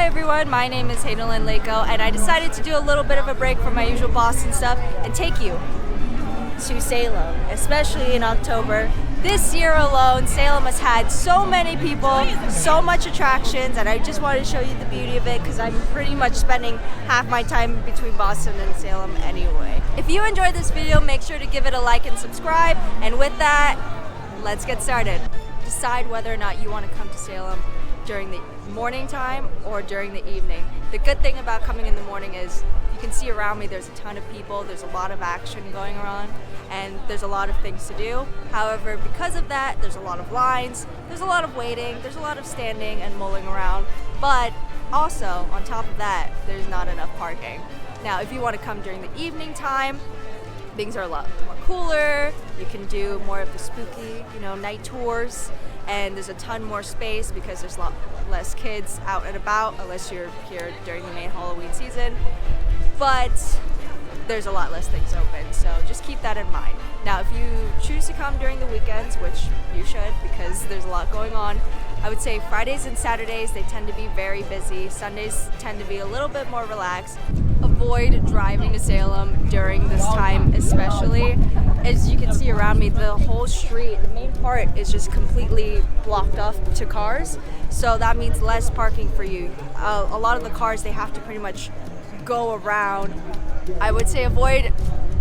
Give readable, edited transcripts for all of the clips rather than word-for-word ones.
Hi everyone, my name is Hadel-Lynn and I decided to do a little bit of a break from my usual Boston stuff and take you to Salem, especially in October. This year alone, Salem has had so many people, so much attractions, and I just wanted to show you the beauty of it because I'm pretty much spending half my time between Boston and Salem anyway. If you enjoyed this video, make sure to give it a like and subscribe, and with that, let's get started. Decide whether or not you want to come to Salem during the morning time or during the evening. The good thing about coming in the morning is you can see around me there's a ton of people, there's a lot of action going on, and there's a lot of things to do. However, because of that, there's a lot of lines, there's a lot of waiting, there's a lot of standing and mulling around, but also on top of that, there's not enough parking. Now, if you want to come during the evening time, things are a lot more cooler, you can do more of the spooky, night tours, and there's a ton more space because there's a lot less kids out and about unless you're here during the main Halloween season, but there's a lot less things open, so just keep that in mind. Now, if you choose to come during the weekends, which you should because there's a lot going on, I would say Fridays and Saturdays, they tend to be very busy. Sundays tend to be a little bit more relaxed. Avoid driving to Salem during this time especially. As you can see around me, the whole street, the main part is just completely blocked off to cars. So that means less parking for you. A lot of the cars, they have to pretty much go around. I would say avoid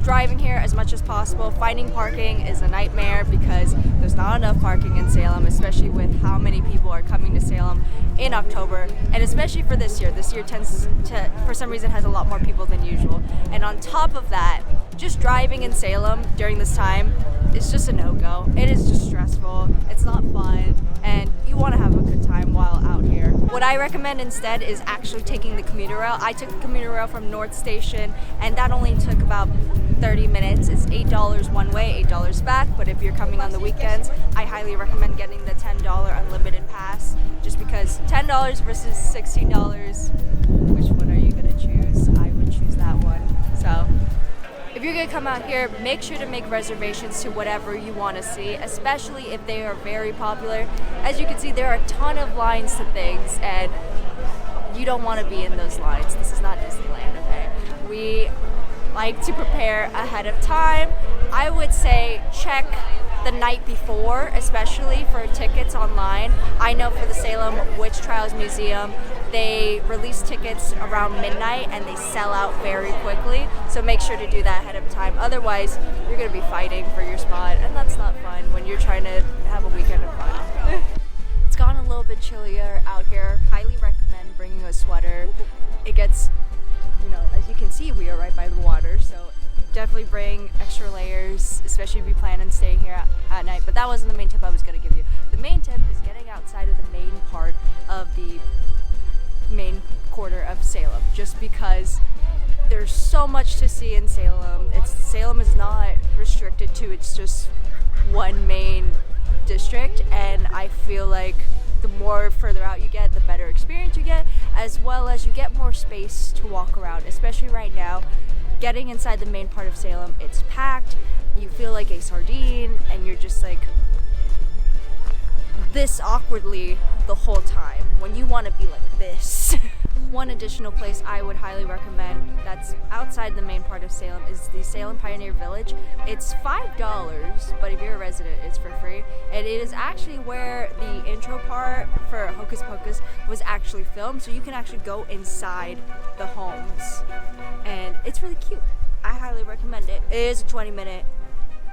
driving here as much as possible. Finding parking is a nightmare because there's not enough parking in Salem, especially with how many people are coming to Salem in October, and especially for this year. This year tends to, for some reason, has a lot more people than usual. And on top of that, just driving in Salem during this time is just a no-go. It is just stressful, it's not fun, and you want to have a good time while out here. What I recommend instead is actually taking the commuter rail. I took the commuter rail from North Station, and that only took about 30 minutes. It's $8 one way, $8 back, but if you're coming on the weekends, I highly recommend getting the $10 unlimited pass, just because $10 versus $16, which one are you gonna choose? I would choose that one. So if you're gonna come out here, make sure to make reservations to whatever you want to see, especially if they are very popular. As you can see, there are a ton of lines to things, and you don't want to be in those lines. This is not Disneyland, okay? We like to prepare ahead of time. I would say check the night before, especially for tickets online. I know for the Salem Witch Trials Museum, they release tickets around midnight and they sell out very quickly, so make sure to do that ahead of time. Otherwise, you're gonna be fighting for your spot, and that's not fun when you're trying to have a weekend of fun. It's gotten a little bit chillier out here. Highly recommend bringing a sweater. It gets, as you can see, we are right by the water, so definitely bring extra layers, especially if you plan on staying here at night. But that wasn't the main tip I was going to give you. The main tip is getting outside of the main part of the main quarter of Salem, just because there's so much to see in Salem. Salem is not restricted to it's just one main district, and I feel like the more further out you get, the better experience you get, as well as you get more space to walk around, especially right now. Getting inside the main part of Salem, it's packed, you feel like a sardine, and you're just like this awkwardly the whole time when you want to be like this. One additional place I would highly recommend that's outside the main part of Salem is the Salem Pioneer Village. It's $5, but if you're a resident, it's for free. And it is actually where the intro part for Hocus Pocus was actually filmed, so you can actually go inside the homes. And it's really cute. I highly recommend it. It is a 20-minute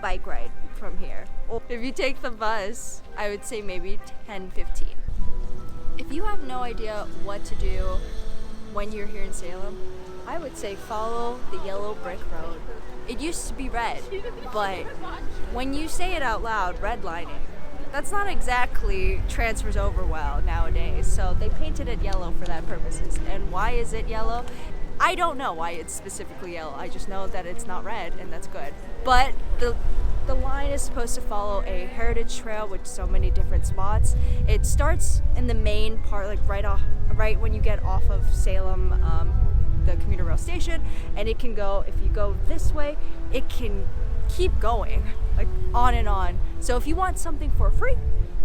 bike ride from here. Or if you take the bus, I would say maybe 10-15. If you have no idea what to do when you're here in Salem, I would say follow the yellow brick road. It used to be red, but when you say it out loud, redlining, that's not exactly transfers over well nowadays. So they painted it yellow for that purposes. And why is it yellow? I don't know why it's specifically yellow. I just know that it's not red, and that's good. But the line is supposed to follow a heritage trail with so many different spots. It starts in the main part, like right when you get off of Salem, the commuter rail station, and it can go, if you go this way, it can keep going, like on and on. So if you want something for free,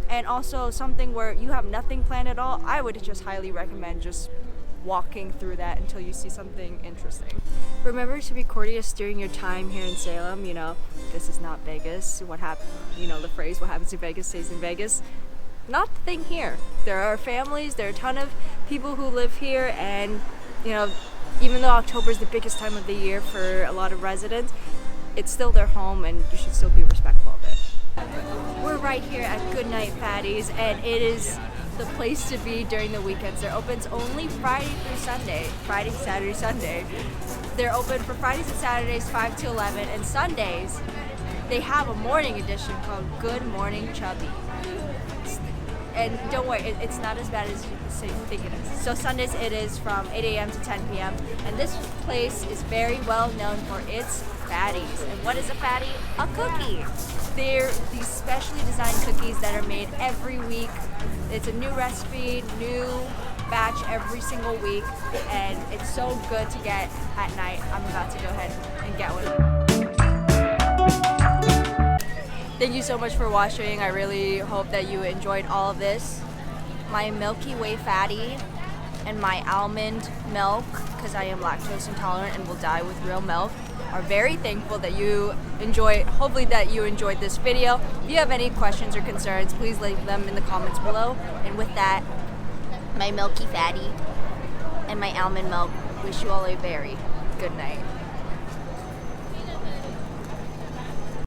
and also something where you have nothing planned at all, I would just highly recommend just walking through that until you see something interesting. Remember to be courteous during your time here in Salem. You know, this is not Vegas. What happened? You know the phrase, "What happens in Vegas stays in Vegas." Not the thing here. There are families. There are a ton of people who live here, and you know, even though October is the biggest time of the year for a lot of residents, it's still their home, and you should still be respectful of it. We're right here at Goodnight Fatty's, and it is the place to be during the weekends. They're open only Friday through Sunday. Friday, Saturday, Sunday. They're open for Fridays and Saturdays 5 to 11, and Sundays they have a morning edition called Good Morning Chubby. And don't worry, it's not as bad as you think it is. So Sundays it is from 8 a.m. to 10 p.m. And this place is very well known for its fatties. And what is a fatty? A cookie. They're these specially designed cookies that are made every week. It's a new recipe, new batch every single week, and it's so good to get at night. I'm about to go ahead and get one. Thank you so much for watching. I really hope that you enjoyed all of this. My Milky Way fatty and my almond milk, because I am lactose intolerant and will die with real milk, are very thankful that you enjoyed, hopefully that you enjoyed this video. If you have any questions or concerns, please leave them in the comments below. And with that, my Milky Fatty and my almond milk wish you all a very good night.